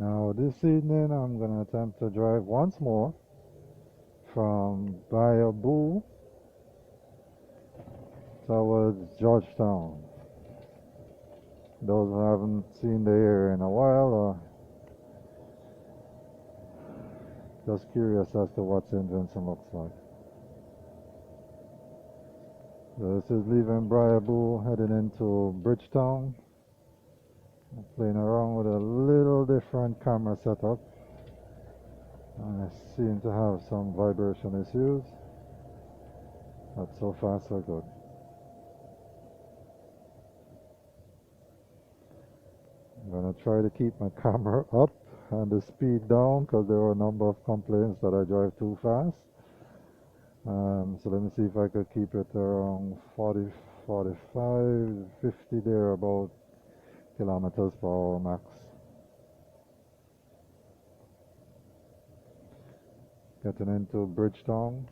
Now this evening I'm going to attempt to drive once more from Biabou towards Georgetown. Those who haven't seen the area in a while are just curious as to what Saint Vincent looks like. So this is leaving Biabou, heading into Bridgetown. I'm playing around with a little different camera setup. I seem to have some vibration issues, but so far so good. I'm going to try to keep my camera up and the speed down because there were a number of complaints that I drive too fast. So let me see if I could keep it around 40, 45, 50 there, about kilometers per hour max. Getting into Bridgetown.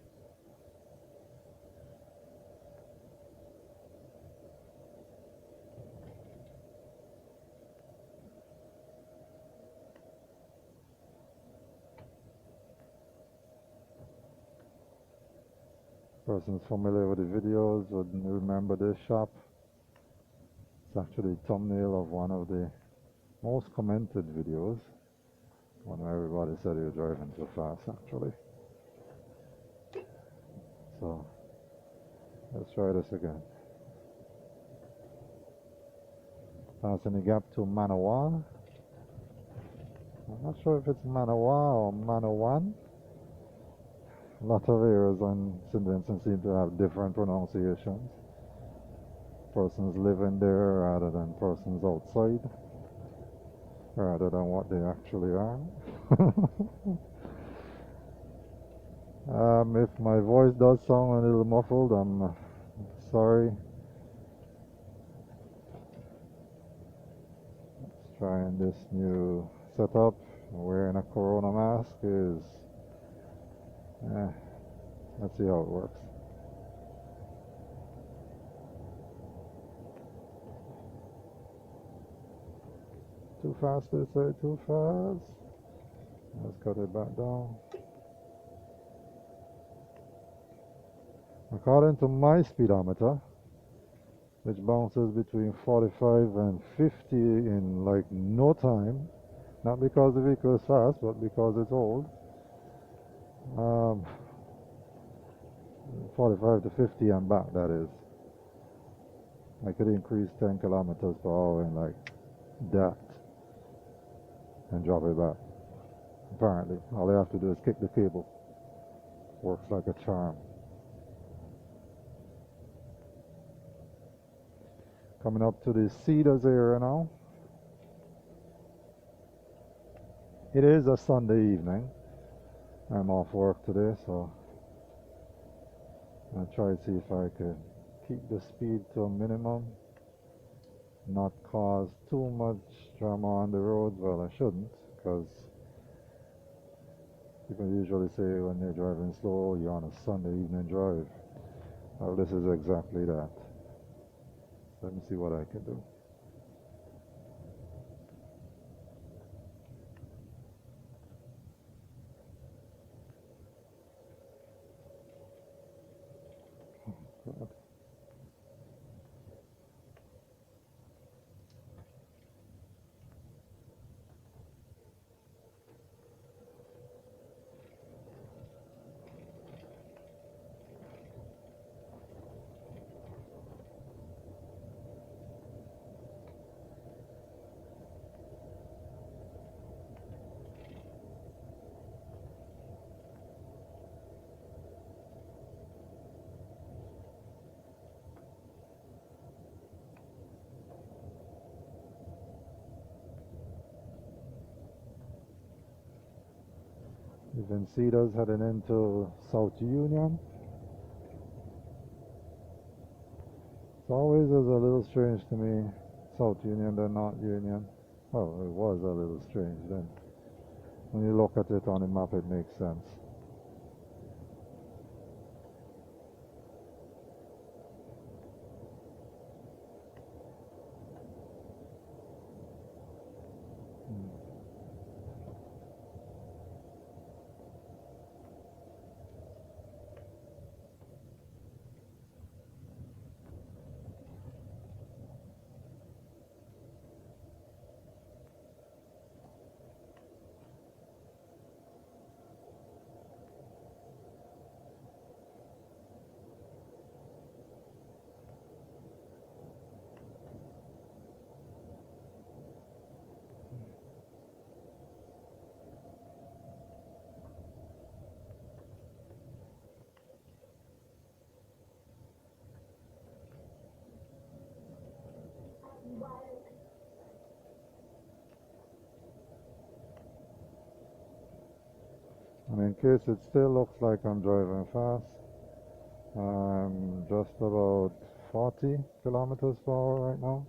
Persons familiar with the videos would remember this shop. It's actually the thumbnail of one of the most commented videos. One where everybody said he was driving too fast, actually. So let's try this again. Passing the gap to Manawa. I'm not sure if it's Manawa or Manawan. A lot of areas on St. Vincent seem to have different pronunciations. Persons living there rather than persons outside, rather than what they actually are. If my voice does sound a little muffled, I'm sorry. Let's try this new setup. Wearing a corona mask is, let's see how it works. Too fast, they say, too fast. Let's cut it back down. According to my speedometer, which bounces between 45 and 50 in like no time, not because the vehicle is fast, but because it's old. 45 to 50 and back, that is. I could increase 10 kilometers per hour in like that and drop it back. Apparently, all I have to do is kick the cable. Works like a charm. Coming up to the Cedars area now. It is a Sunday evening. I'm off work today, so I'll try to see if I can keep the speed to a minimum, not cause too much drama on the road. Well, I shouldn't, because people usually say when they're driving slow, you're on a Sunday evening drive. Well, this is exactly that. Let me see what I can do. God. Even Cedars heading into South Union. It always is a little strange to me, South Union than not Union. Well, it was a little strange then. When you look at it on the map, it makes sense. And in case it still looks like I'm driving fast, I'm just about 40 kilometers per hour right now.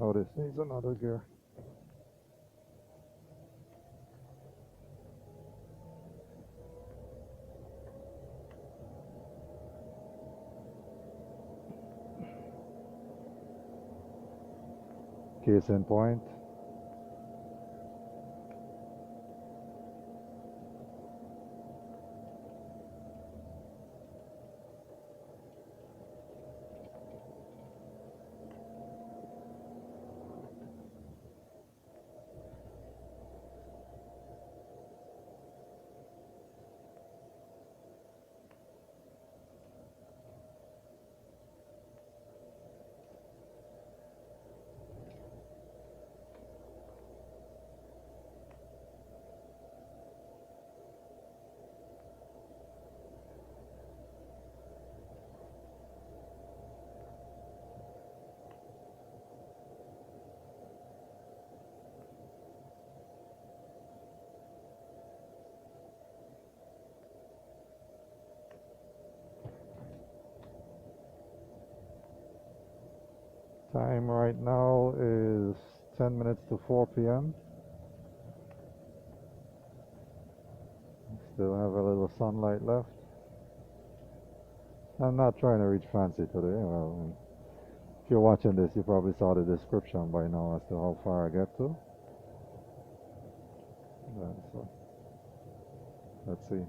Oh, this needs another gear. Case in point, time right now is 10 minutes to 4 p.m. Still have a little sunlight left. I'm not trying to reach fancy today. Well, if you're watching this, you probably saw the description by now as to how far I get to. Yeah, so let's see.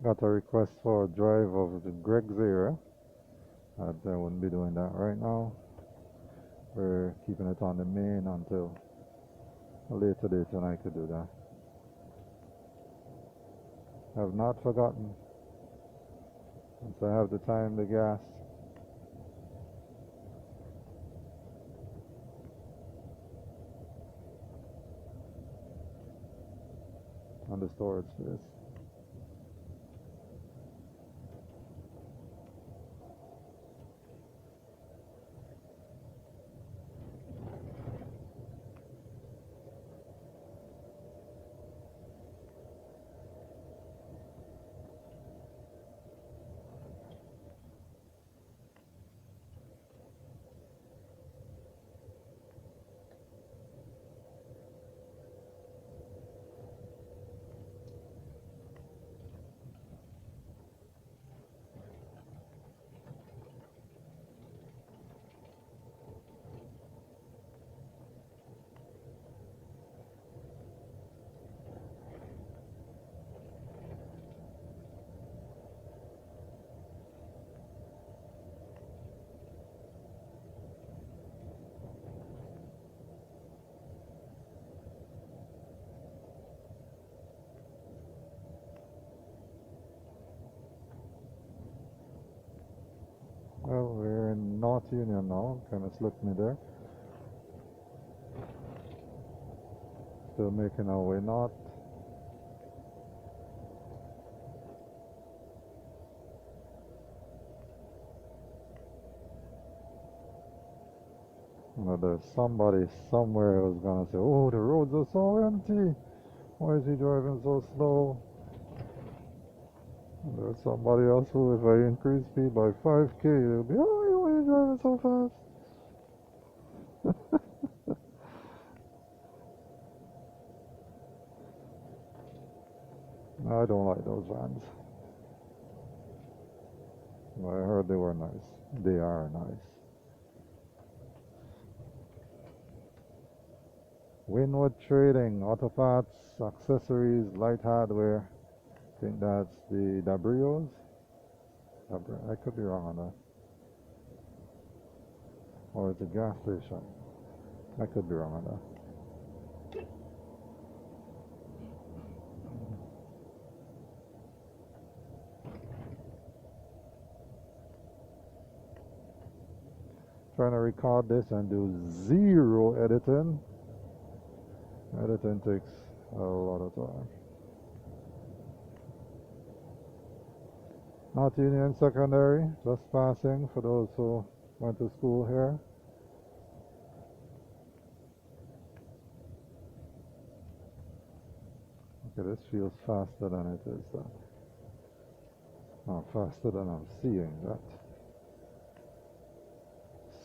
Got a request for a drive of the Greg's era. I wouldn't be doing that right now. We're keeping it on the main until later date when I could do that. Have not forgotten. Once I have the time, the gas, and the storage space. Well, we're in North Union now. Kind of slipped me there. Still making our way north. You know, there's somebody somewhere who's gonna say, "Oh, the roads are so empty. Why is he driving so slow?" And there's somebody else who, if I increase speed by 5k, they'll be, "Oh, why are you driving so fast?" I don't like those vans. I heard they were nice. They are nice. Winwood Trading, auto parts, accessories, light hardware. I think that's the Dabrios. I could be wrong on that. Or it's a gas station. I could be wrong on that. trying to record this and do zero editing. Editing takes a lot of time. North Union Secondary, just passing for those who went to school here. Okay, this feels faster than it is that. No, faster than I'm seeing that.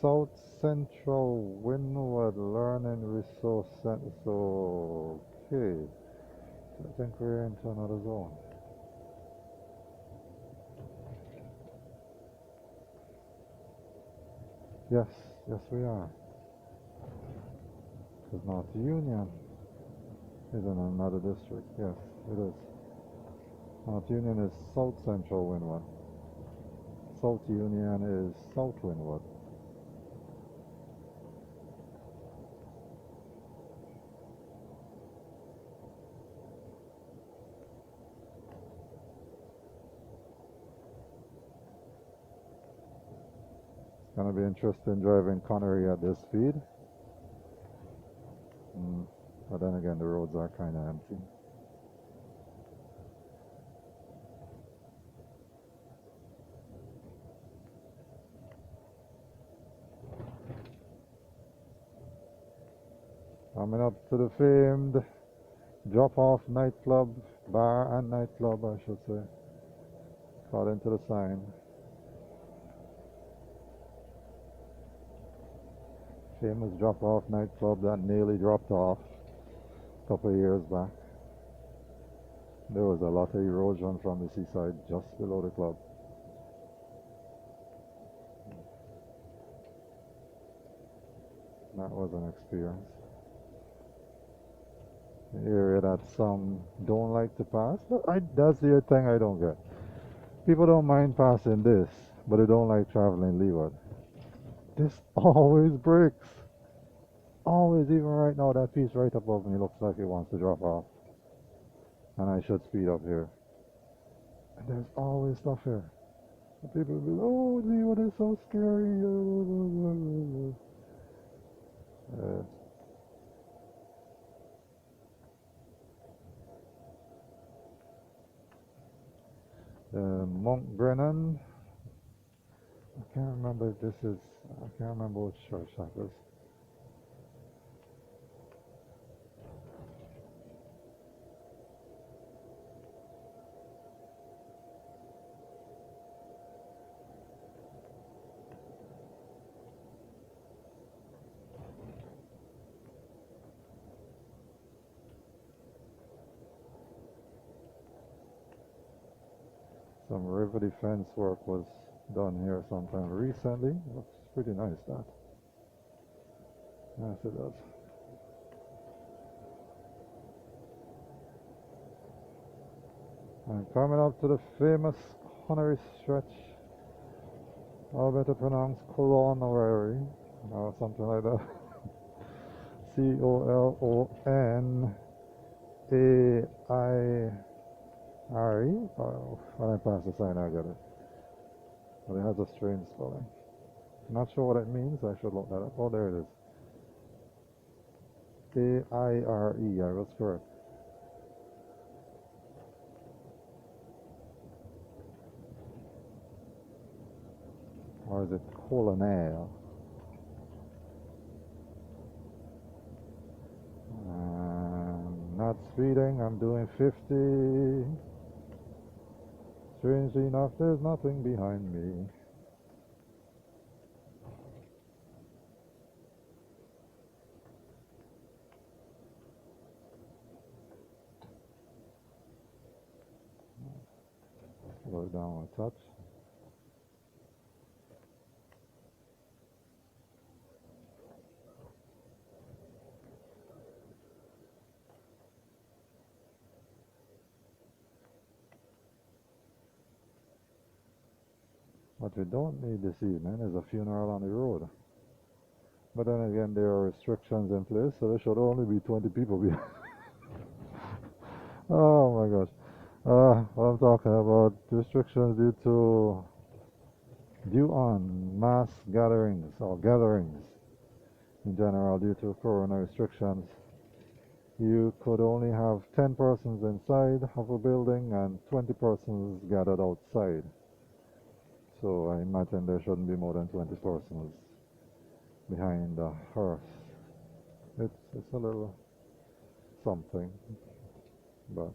South Central Windward Learning Resource Center. So, okay. So I think we're into another zone. Yes, yes we are. Because North Union is in another district. Yes, it is. North Union is South Central Windward. South Union is South Windward. It's going to be interesting driving Connery at this speed. But then again, the roads are kind of empty. Coming up to the famed drop-off nightclub, bar and nightclub, I should say, according to the sign. Famous drop-off nightclub that nearly dropped off a couple of years back. There was a lot of erosion from the seaside just below the club. That was an experience. An area that some don't like to pass, but that's the thing I don't get. People don't mind passing this, but they don't like traveling leeward. This always breaks. Always, even right now, that piece right above me looks like it wants to drop off. And I should speed up here. And there's always stuff here. And people will be like, oh, leeward is so scary. Mount Brennan. I can't remember if this is, I can't remember which church that is. Some river defense work was done here sometime recently. Looks pretty nice, that. Yes, it does. And coming up to the famous Connery stretch. How better pronounce Colonary or something like that. Colonari. Oh, when I pass the sign, I get it. But it has a strange spelling. Not sure what it means. I should look that up. Oh, there it is. A-I-R-E. I was correct. Or is it colonel? Not speeding. I'm doing 50. Strangely enough, there's nothing behind me. Slow down a touch. What we don't need this evening is a funeral on the road. But then again, there are restrictions in place, so there should only be 20 people behind. Oh my gosh. What I'm talking about, restrictions due to Due on mass gatherings or gatherings in general due to corona restrictions, you could only have 10 persons inside of a building and 20 persons gathered outside. So I imagine there shouldn't be more than 20 persons behind the hearth. It's a little something, but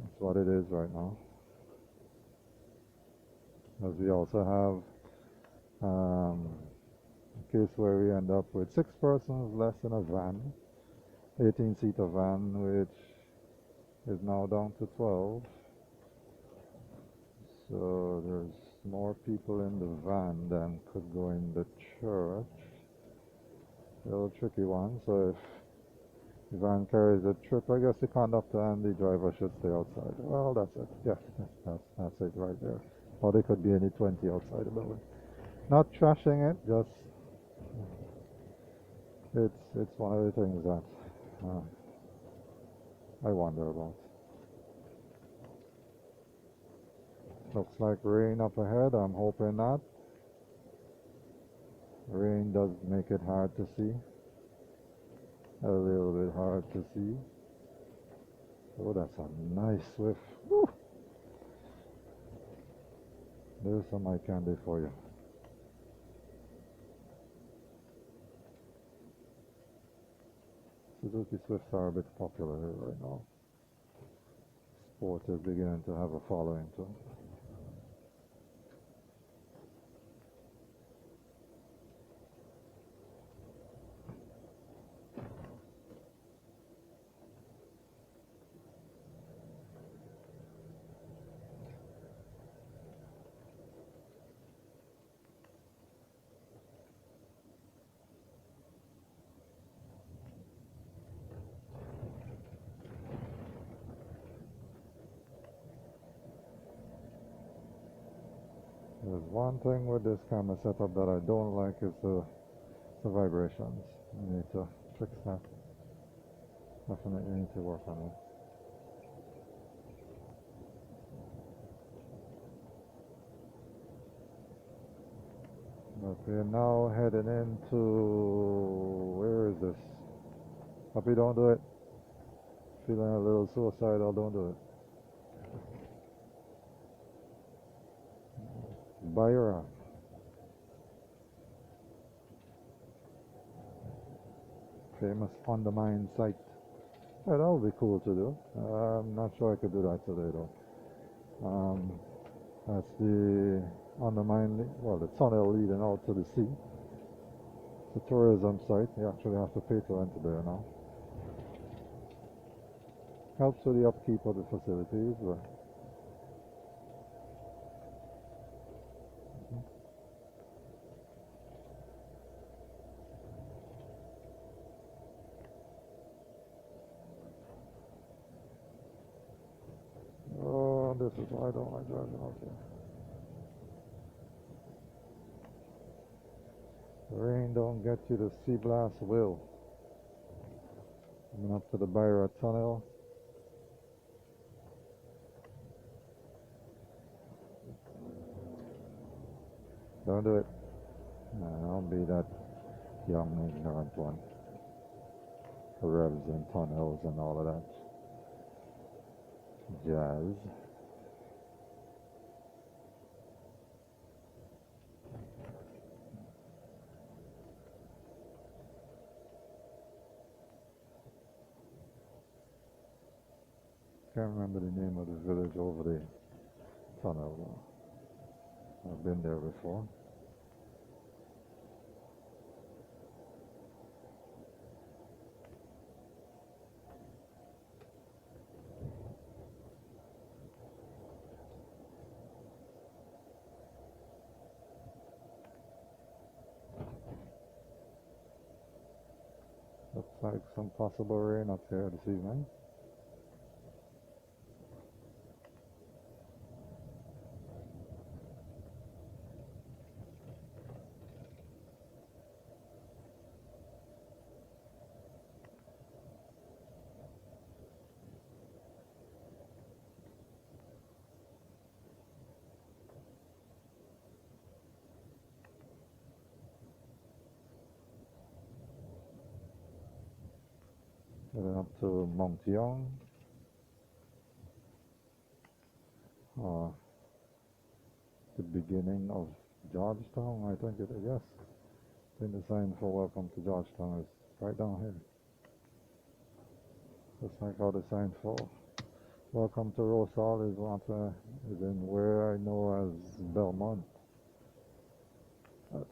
that's what it is right now. As we also have a case where we end up with 6 persons less in a van, 18-seater van, which is now down to 12. So there's more people in the van than could go in the church. A little tricky one. So if the van carries a trip, I guess the conductor and the driver should stay outside. Well, that's it. Yeah, that's it right there. Or there could be any 20 outside the building. Not trashing it, just it's one of the things that I wonder about. Looks like rain up ahead. I'm hoping not. Rain does make it hard to see. A little bit hard to see. Oh, that's a nice swift. Woo! There's some eye candy for you. Suzuki Swifts are a bit popular here right now. Sport is beginning to have a following too. There's one thing with this camera setup that I don't like is the vibrations. I need to fix that. Definitely need to work on it. But we're now heading into, where is this? Puppy, don't do it. Feeling a little suicidal, don't do it. Bayabu. Famous on-the-mine site. Yeah, that would be cool to do. I'm not sure I could do that today though. That's the on-the-mine, well, the tunnel leading out to the sea. It's a tourism site. You actually have to pay to enter there now. Helps with the upkeep of the facilities, but oh, this is why I don't like driving out here. The rain don't get you, the sea blast will. Coming up to the Bayabu tunnel. Don't do it. Don't be that young ignorant one. Revs and tunnels and all of that jazz. Can't remember the name of the village over the tunnel. I've been there before. Looks like some possible rain up here this evening. Heading up to Mount Young. The beginning of Georgetown, I think it is, yes. I think the sign for welcome to Georgetown is right down here. Just like how the sign for welcome to Rosal is in where I know as Belmont. But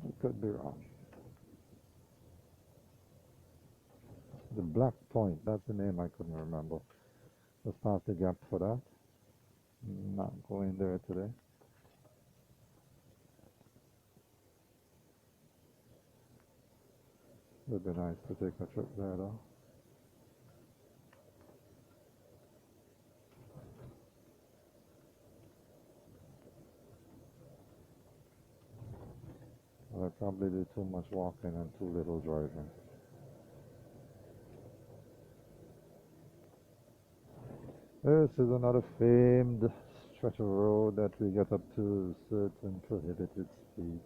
I could be wrong. The Black Point, that's the name I couldn't remember. Just past the gap for that. Not going there today. Would be nice to take a trip there though. I probably do too much walking and too little driving. This is another famed stretch of road that we get up to certain prohibited speeds.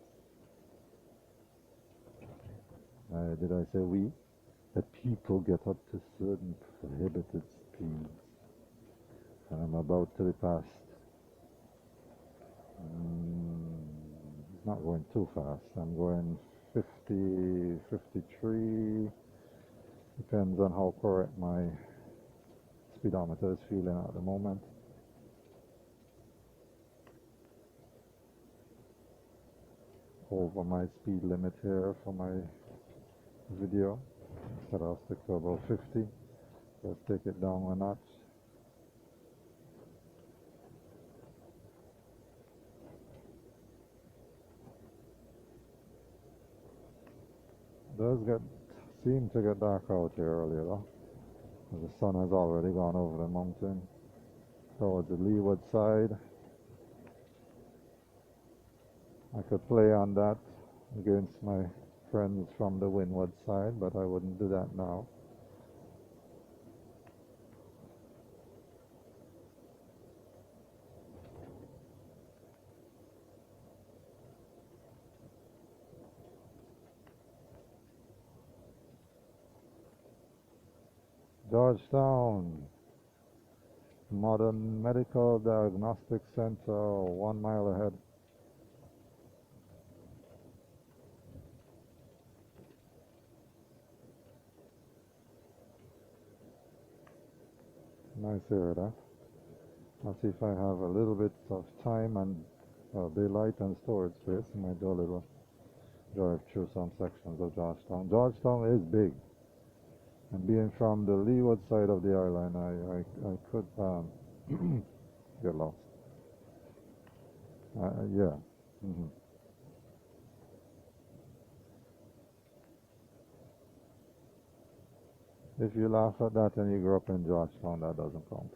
Did I say we? That people get up to certain prohibited speeds. And I'm about to be past. It's not going too fast. I'm going 50, 53. Depends on how correct my speedometer is feeling at the moment. Over my speed limit here for my video. Instead I'll stick to about 50. Let's take it down a notch. Does seem to get dark out here earlier though. The sun has already gone over the mountain towards the leeward side. I could play on that against my friends from the windward side, but I wouldn't do that now. Georgetown, Modern Medical Diagnostic Center, 1 mile ahead. Nice area, that. I'll see if I have a little bit of time and daylight and storage space. I might do a little drive through some sections of Georgetown. Georgetown is big. And being from the leeward side of the island, I could get lost. Yeah. If you laugh at that and you grew up in Georgetown, that doesn't count.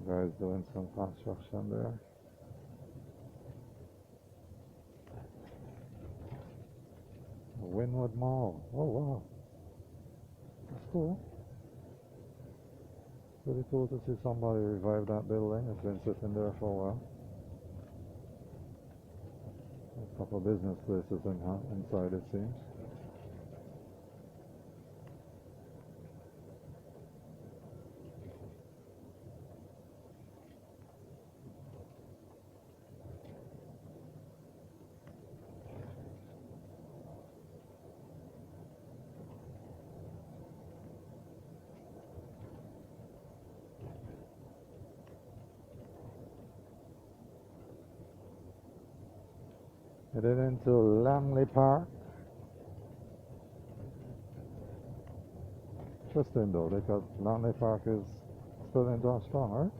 Guys doing some construction there. Wynwood Mall. Oh wow. That's cool. Pretty cool to see somebody revive that building. It's been sitting there for a while. A couple of business places inside, it seems. Headed into Langley Park. Interesting though, because Langley Park is still in Georgetown, right?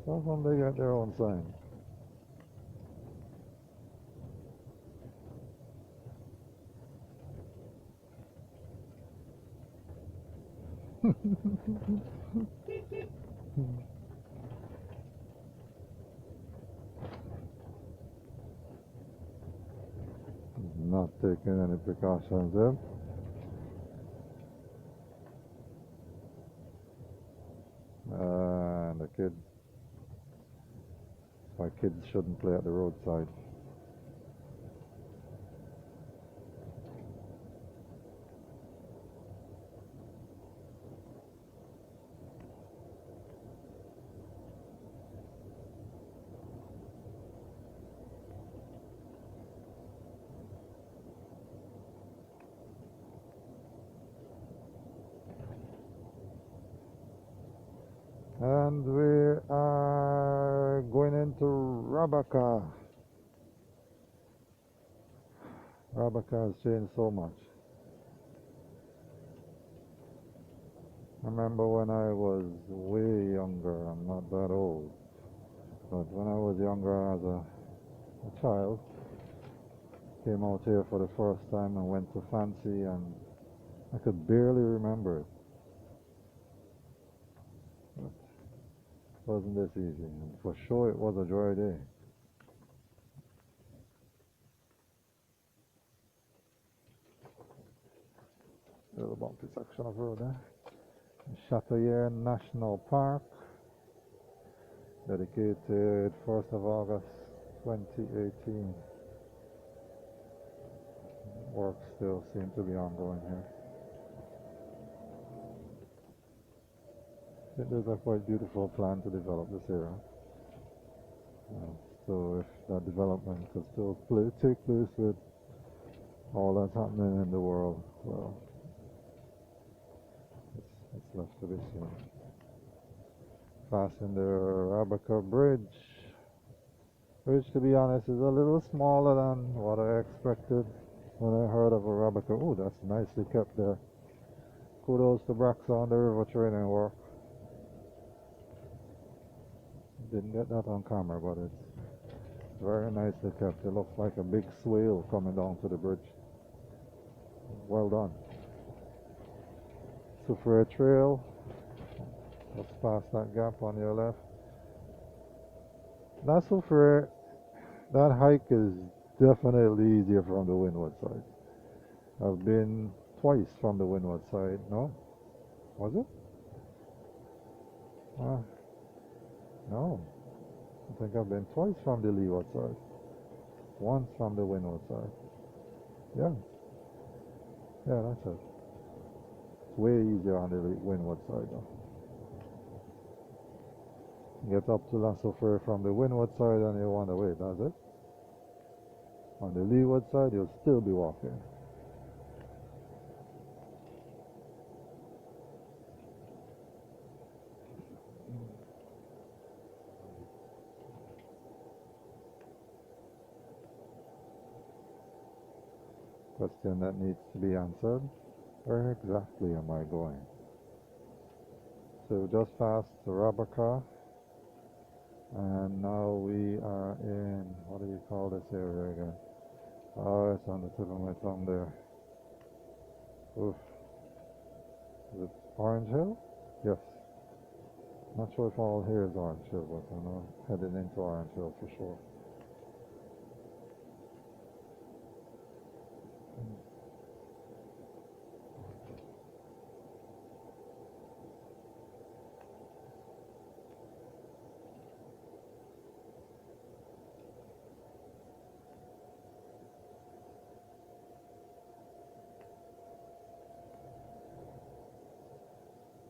So how come they got their own sign? Not taking any precautions there. And the kid, why kids shouldn't play at the roadside. And we are going into Rabacca. Rabacca has changed so much. I remember when I was way younger, I'm not that old, but when I was younger as a child, came out here for the first time and went to Fancy, and I could barely remember it. But it wasn't this easy. And for sure it was a dry day. Little bumpy section of road there. Chateaubriand National Park, dedicated 1st of August 2018. Work still seems to be ongoing here. I think there's a quite beautiful plan to develop this area. So if that development could still take place with all that's happening in the world, well, it's left to be seen. Passing the Rabacca Bridge. Which, to be honest, is a little smaller than what I expected when I heard of a Rabacca. Oh, that's nicely kept there. Kudos to Braxa on the river training work. Didn't get that on camera, but it's very nicely kept. It looks like a big swale coming down to the bridge. Well done. Soufriere Trail. Just past that gap on your left. That Soufriere, that hike is definitely easier from the windward side. I've been twice from the windward side. No? Was it? No. I think I've been twice from the leeward side. Once from the windward side. Yeah. Yeah, that's it. It's way easier on the windward side though. Get up to La Soufriere from the windward side and you wonder, wait, that's it? On the leeward side, you'll still be walking. Question that needs to be answered. Where exactly am I going? So just past the Rabacca, and now we are in, what do you call this area again? Oh, it's on the tip of my tongue there. Oof. Is it Orange Hill? Yes. Not sure if all here is Orange Hill, but I know heading into Orange Hill for sure.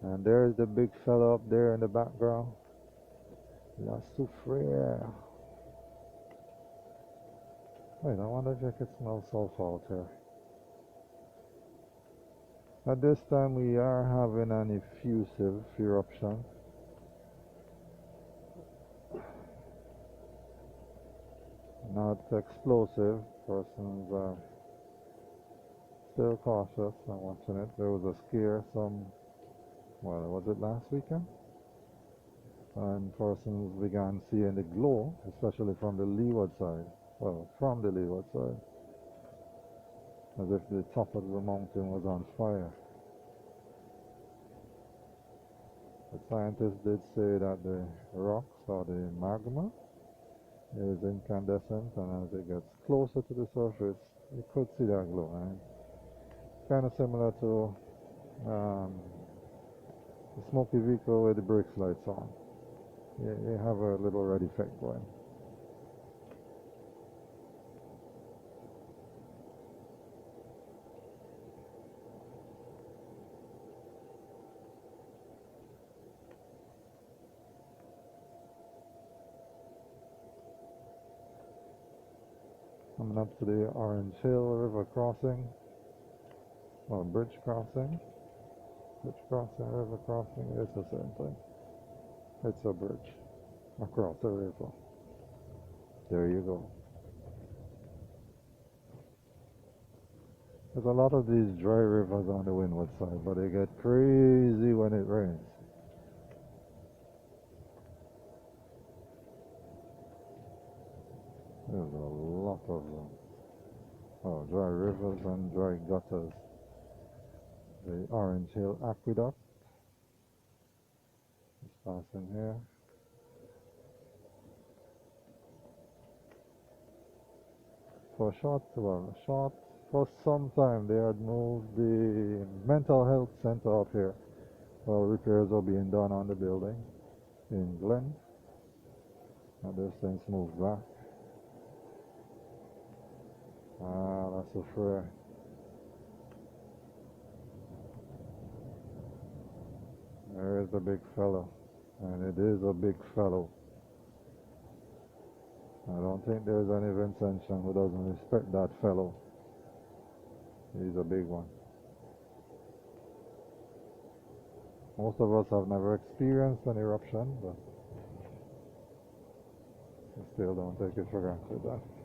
And there's the big fella up there in the background. La Soufriere. Wait, I wonder if I could smell sulfur here. At this time we are having an effusive eruption. not explosive. Persons are still cautious and watching it. There was a scare well, was it last weekend? And persons began seeing the glow, especially from the leeward side. Well, from the leeward side, as if the top of the mountain was on fire. The scientists did say that the rocks or the magma is incandescent, and as it gets closer to the surface, you could see that glow. And kind of similar to the smoky vehicle with the brakes lights on. You have a little red effect going. Coming up to the Orange Hill River crossing, or bridge crossing. Bridge crossing, river crossing, it's the same thing. It's a bridge across the river. There you go. There's a lot of these dry rivers on the windward side, but they get crazy when it rains. There's a lot of dry rivers and dry gutters. The Orange Hill Aqueduct is passing here. For some time they had moved the mental health center up here. Well, repairs are being done on the building in Glen. And this thing's moved back. That's a fair. There is a big fellow, and it is a big fellow. I don't think there's any Vincentian who doesn't respect that fellow. He's a big one. Most of us have never experienced an eruption, but we still don't take it for granted that.